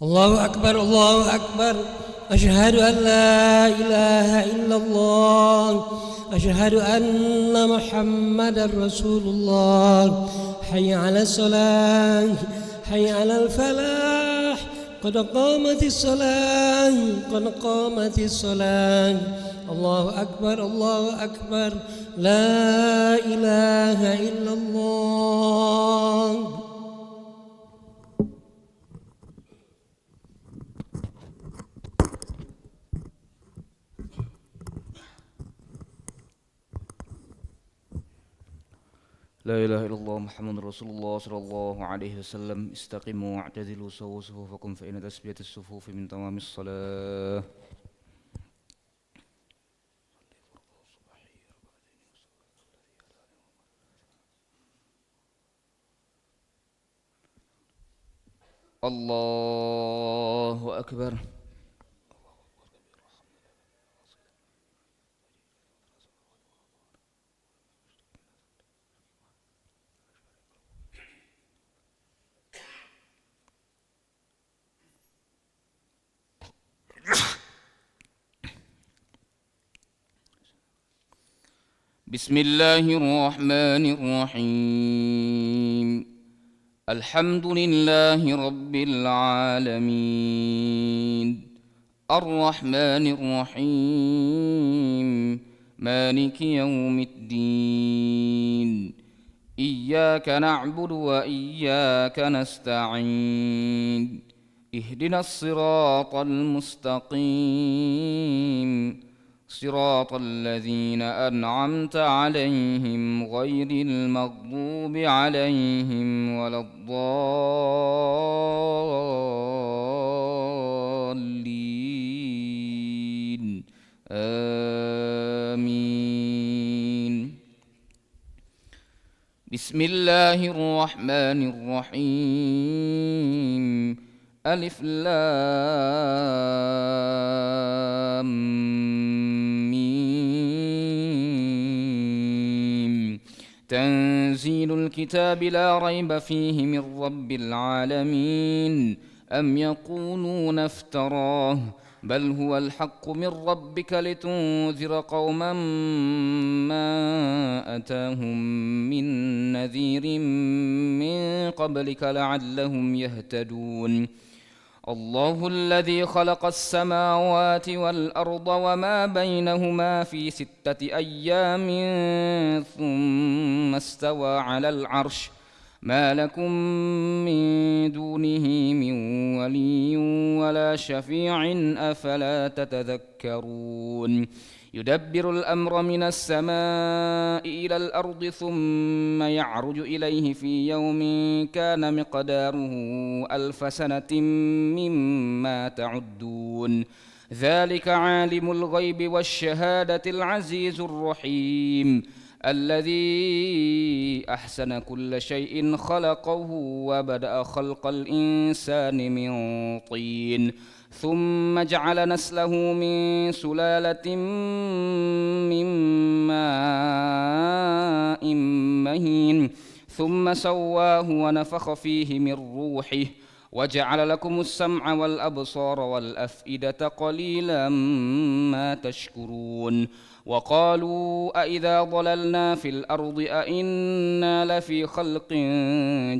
الله أكبر الله أكبر. أشهد أن لا إله إلا الله. أشهد أن محمدا رسول الله. حي على الصلاة، حي على الفلاح، قد قامت الصلاة، قد قامت الصلاة. الله أكبر الله أكبر. لا إله إلا الله. لا إله إلا الله محمد رسول الله صلى الله عليه وسلم. استقيموا واعتدلوا سووا صفوفكم فإن تسبية الصفوف من تمام الصلاة. الله أكبر. بسم الله الرحمن الرحيم. الحمد لله رب العالمين، الرحمن الرحيم، مالك يوم الدين. إياك نعبد وإياك نستعين. اهدنا الصراط المستقيم، صراط الذين أنعمت عليهم غير المغضوب عليهم ولا الضالين. آمين. بسم الله الرحمن الرحيم. ألف لام ميم. تنزيل الكتاب لا ريب فيه من رب العالمين. أم يقولون افتراه، بل هو الحق من ربك لتنذر قوما ما أتاهم من نذير من قبلك لعلهم يهتدون. الله الذي خلق السماوات والأرض وما بينهما في 6 أيام ثم استوى على العرش. ما لكم من دونه من ولي ولا شفيع أفلا تتذكرون. يدبر الأمر من السماء إلى الأرض ثم يعرج إليه في يوم كان مقداره 1000 سنة مما تعدون. ذلك عالم الغيب والشهادة العزيز الرحيم، الذي أحسن كل شيء خلقه وبدأ خلق الإنسان من طين، ثم جعل نسله من سلالة من ماء مهين، ثم سواه ونفخ فيه من روحه، وجعل لكم السمع والأبصار والأفئدة قليلا ما تشكرون. وقالوا أإذا ضللنا في الأرض أإنا لفي خلق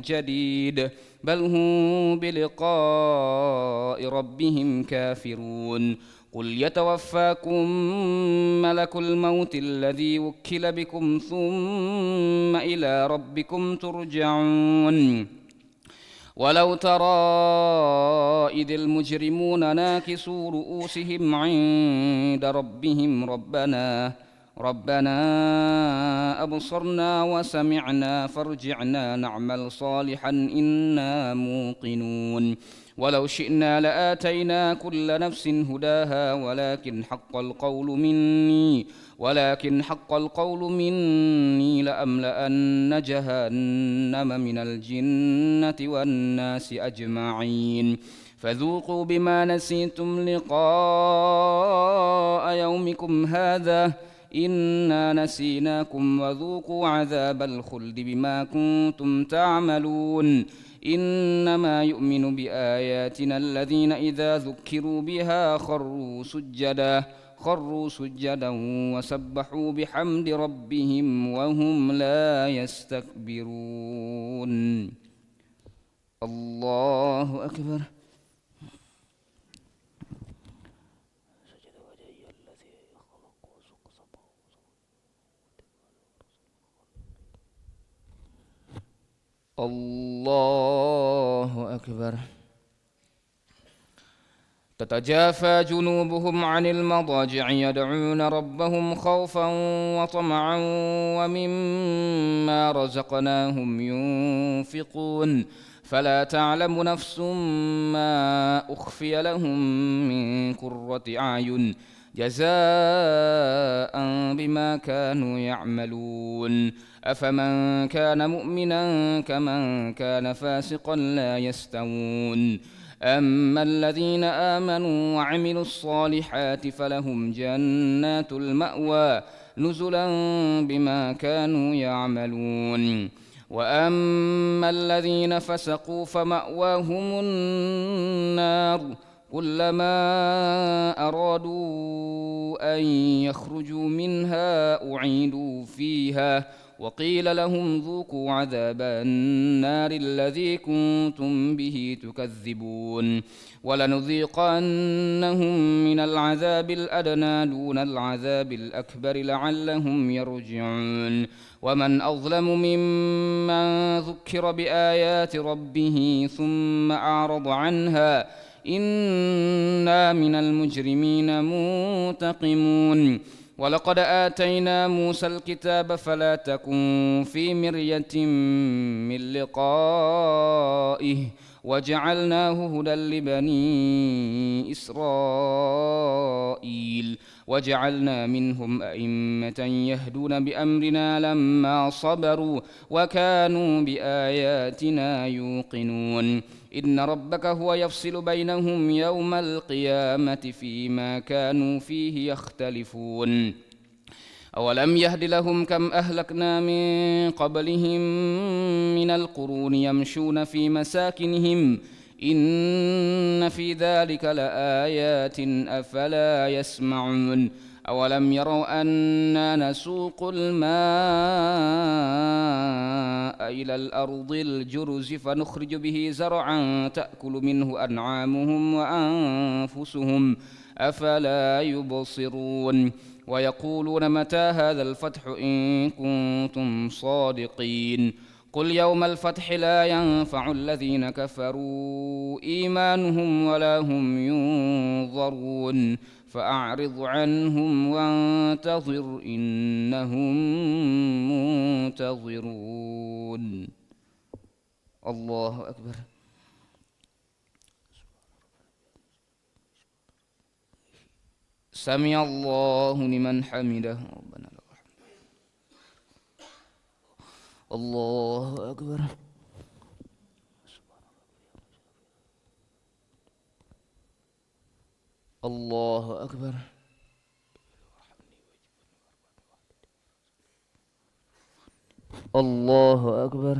جديد، بل هم بلقاء ربهم كافرون. قل يتوفاكم ملك الموت الذي وكل بكم ثم إلى ربكم ترجعون. ولو ترى إذ المجرمون ناكسوا رؤوسهم عند ربهم ربنا أبصرنا وسمعنا فارجعنا نعمل صالحا إنا موقنون. ولو شئنا لآتينا كل نفس هداها ولكن حق القول مني لأملأن جهنم من الجنة والناس أجمعين. فذوقوا بما نسيتم لقاء يومكم هذا إنا نسيناكم وذوقوا عذاب الخلد بما كنتم تعملون. إنما يؤمن بآياتنا الذين إذا ذكروا بها خروا سجدا وسبحوا بحمد ربهم وهم لا يستكبرون. الله أكبر. الله أكبر. تتجافى جنوبهم عن المضاجع يدعون ربهم خوفا وطمعا ومما رزقناهم ينفقون فلا تعلم نفس ما أخفي لهم من قرة أعين جزاء بما كانوا يعملون أفمن كان مؤمنا كمن كان فاسقا لا يستوون أما الذين آمنوا وعملوا الصالحات فلهم جنات المأوى نزلا بما كانوا يعملون وأما الذين فسقوا فمأواهم النار كلما أرادوا أن يخرجوا منها أعيدوا فيها وقيل لهم ذوقوا عذاب النار الذي كنتم به تكذبون ولنذيقنهم من العذاب الأدنى دون العذاب الأكبر لعلهم يرجعون ومن أظلم ممن ذكر بآيات ربه ثم أعرض عنها إنا من المجرمين منتقمون ولقد آتينا موسى الكتاب فلا تكن في مرية من لقائه وجعلناه هدى لبني إسرائيل وجعلنا منهم أئمة يهدون بأمرنا لما صبروا وكانوا بآياتنا يوقنون إن ربك هو يفصل بينهم يوم القيامة فيما كانوا فيه يختلفون أولم يهد لهم كم أهلكنا من قبلهم من القرون يمشون في مساكنهم إن في ذلك لآيات أفلا يسمعون أولم يروا أنا نسوق الماء إلى الأرض الجرز فنخرج به زرعا تأكل منه أنعامهم وأنفسهم أفلا يبصرون ويقولون متى هذا الفتح إن كنتم صادقين قل يوم الفتح لا ينفع الذين كفروا إيمانهم ولا هم ينظرون فأعرض عنهم وانتظر إنهم منتظرون. الله أكبر. سمع الله لمن حمده ربنا لك الحمد. الله أكبر. الله أكبر. الله أكبر.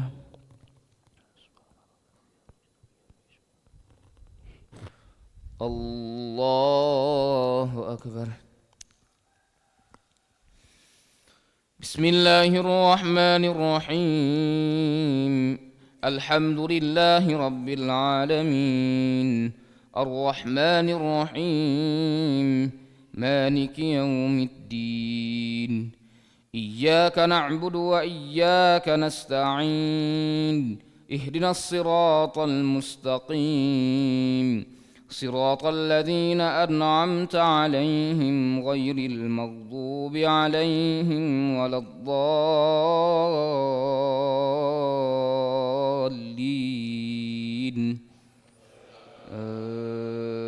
الله أكبر. بسم الله الرحمن الرحيم الحمد لله رب العالمين الرحمن الرحيم مالك يوم الدين إياك نعبد وإياك نستعين اهدنا الصراط المستقيم صراط الذين أنعمت عليهم غير المغضوب عليهم ولا الضالين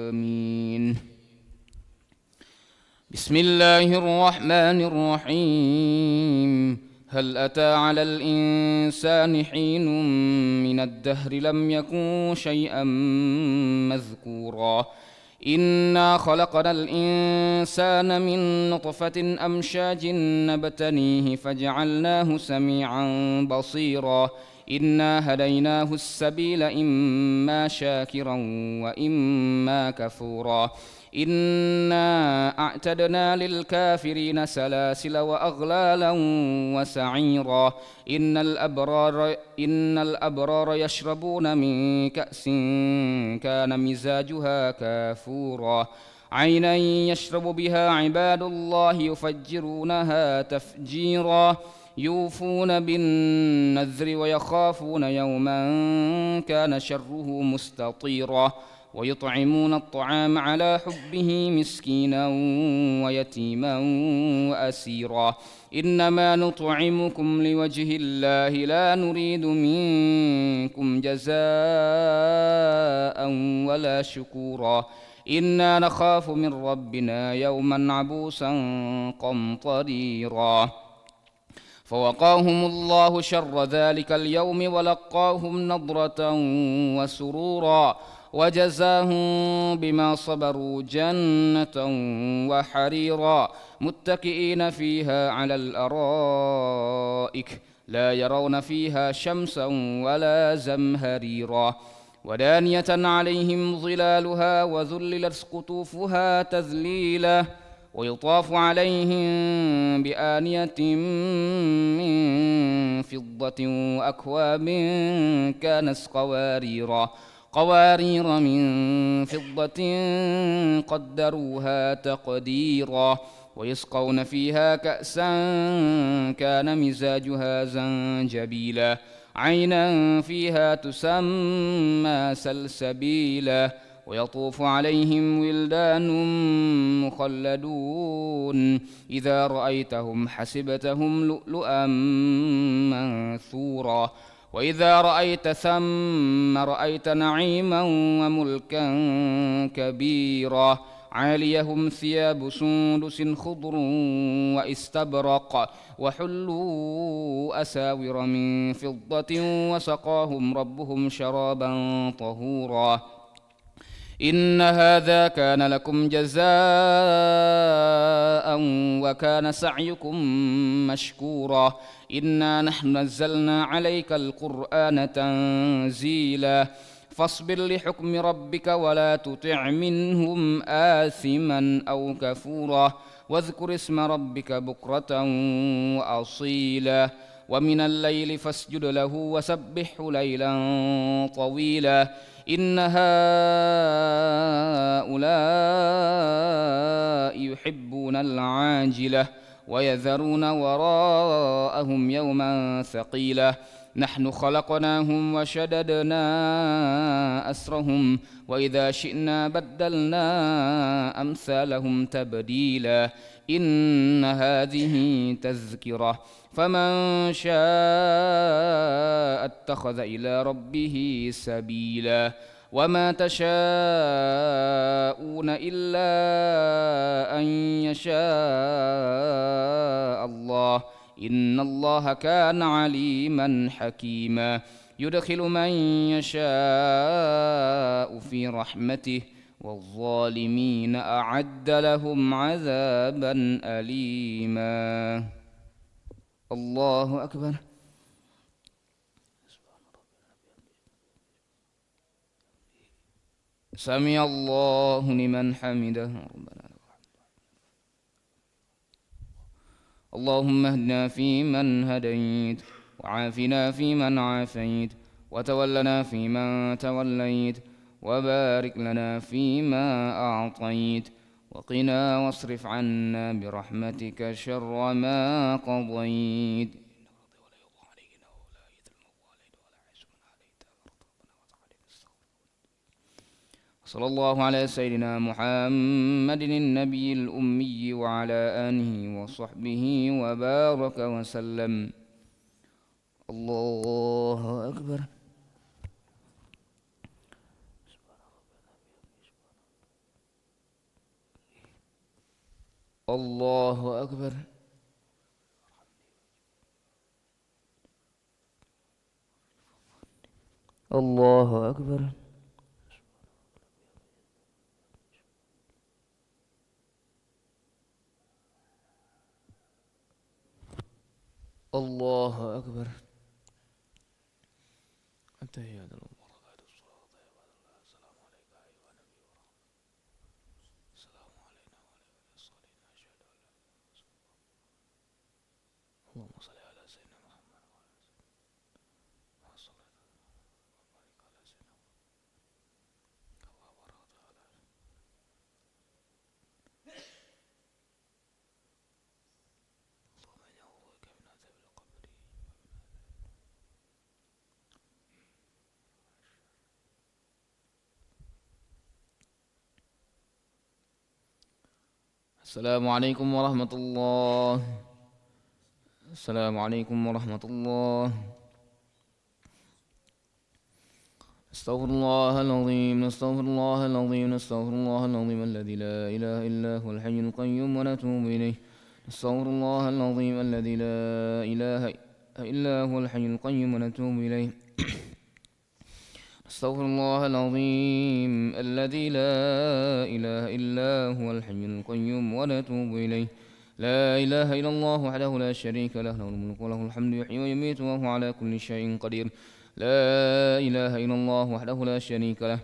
آمين. بسم الله الرحمن الرحيم هل أتى على الإنسان حين من الدهر لم يكن شيئا مذكورا إنا خلقنا الإنسان من نطفة أمشاج نبتليه فجعلناه سميعا بصيرا إنا هديناه السبيل إما شاكرا وإما كفورا إنا أعتدنا للكافرين سلاسل وأغلالا وسعيرا إن الأبرار يشربون من كأس كان مزاجها كافورا عينا يشرب بها عباد الله يفجرونها تفجيرا يوفون بالنذر ويخافون يوما كان شره مستطيرا ويطعمون الطعام على حبه مسكينا ويتيما وأسيرا إنما نطعمكم لوجه الله لا نريد منكم جزاء ولا شكورا إنا نخاف من ربنا يوما عبوسا قمطريرا فوقاهم الله شر ذلك اليوم ولقاهم نضرة وسرورا وجزاهم بما صبروا جنة وحريرا متكئين فيها على الأرائك لا يرون فيها شمسا ولا زمهريرا ودانية عليهم ظلالها وذللت قطوفها تذليلا ويطاف عليهم بآنية من فضة وأكواب كانت قوارير من فضة قدروها تقديرا ويسقون فيها كأسا كان مزاجها زنجبيلا عينا فيها تسمى سلسبيلا ويطوف عليهم ولدان مخلدون إذا رأيتهم حسبتهم لؤلؤا منثورا وإذا رأيت ثم رأيت نعيما وملكا كبيرا عاليهم ثياب سندس خضر واستبرق وحلوا أساور من فضة وسقاهم ربهم شرابا طهورا إن هذا كان لكم جزاء وكان سعيكم مشكورا إنا نحن نزلنا عليك القرآن تنزيلا فاصبر لحكم ربك ولا تطع منهم آثما أو كفورا واذكر اسم ربك بكرة وأصيلا ومن الليل فاسجد له وسبحه ليلا طويلا إن هؤلاء يحبون العاجلة ويذرون وراءهم يوما ثقيلا نحن خلقناهم وشددنا أسرهم وإذا شئنا بدلنا أمثالهم تبديلا إن هذه تذكرة فمن شاء اتخذ إلى ربه سبيلا وما تشاءون إلا أن يشاء الله إن الله كان عليما حكيما يدخل من يشاء في رحمته والظالمين أعد لهم عذابا أليما الله أكبر سمع الله لمن حمده اللهم اهدنا فيمن هديت وعافنا فيمن عافيت وتولنا فيمن توليت وبارك لنا فيما أعطيت وقنا واصرف عنا برحمتك شر ما قضيت صلى الله على سيدنا محمد النبي الأمي وعلى آله وصحبه وبارك وسلم الله أكبر الله أكبر الله أكبر الله أكبر التحيات المباركات الصلاة الطيبات السلام عليك أيها النبي السلام علينا وعلى الصالحين أشهد أن لا إله إلا الله اللهم صل على سيدنا محمد وعلى سيدنا الصلاة وبارك على سيدنا كما باركت على اللهم إني أعوذ بك من عذاب القبر. السلام عليكم ورحمة الله. السلام عليكم ورحمة الله. نستغفر الله العظيم نستغفر الله العظيم نستغفر الله العظيم الذي لا إله إلا هو الحي القيوم ونتوب إليه. نستغفر الله العظيم الذي لا إله إلا هو الحي القيوم ونتوب إليه. نستغفر الله العظيم الذي لا إله إلا هو الحي القيوم ونتوب إليه. لا إله إلا الله وحده لا شريك له له الملك وله الحمد يحيي ويميت وهو على كل شيء قدير. لا إله إلا الله وحده لا شريك له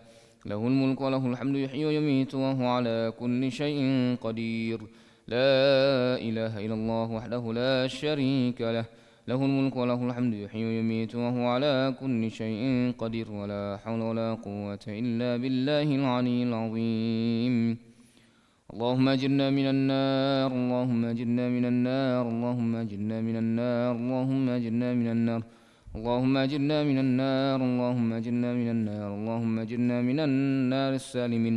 له الملك وله الحمد يحيي ويميت وهو على كل شيء قدير. لا إله إلا الله وحده لا شريك له له الملك وله الحمد يحيي ويميت وهو على كل شيء قدير. ولا حول ولا قوة إلا بالله العلي العظيم. اللهم أجرنا من النار اللهم أجرنا من النار اللهم أجرنا من النار اللهم أجرنا من النار اللهم أجرنا من النار اللهم أجرنا من النار اللهم أجرنا من النار السالمين.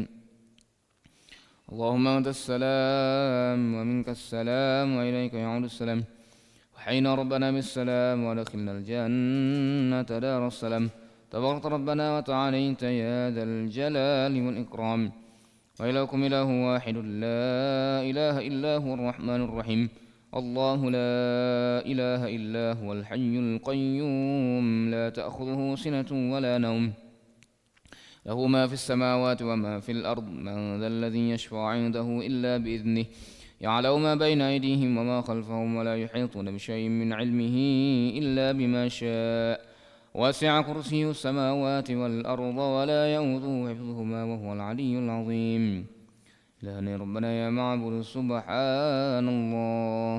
اللهم أنت السلام ومنك السلام وإليك يعود السلام. وحينا ربنا بالسلام وادخلنا الجنة دار السلام. تبارك ربنا وتعاليت يا ذا الجلال والإكرام. وإلهكم إله واحد لا إله إلا هو الرحمن الرحيم. الله لا إله إلا هو الحي القيوم لا تأخذه سنة ولا نوم له ما في السماوات وما في الأرض. من ذا الذي يشفع عنده إلا بإذنه يعلم ما بين أيديهم وما خلفهم ولا يحيطون بشيء من علمه إلا بما شاء. وسع كرسيه السماوات والأرض ولا يئوده حفظهما وهو العلي العظيم. إلهنا ربنا يا معبود سبحان الله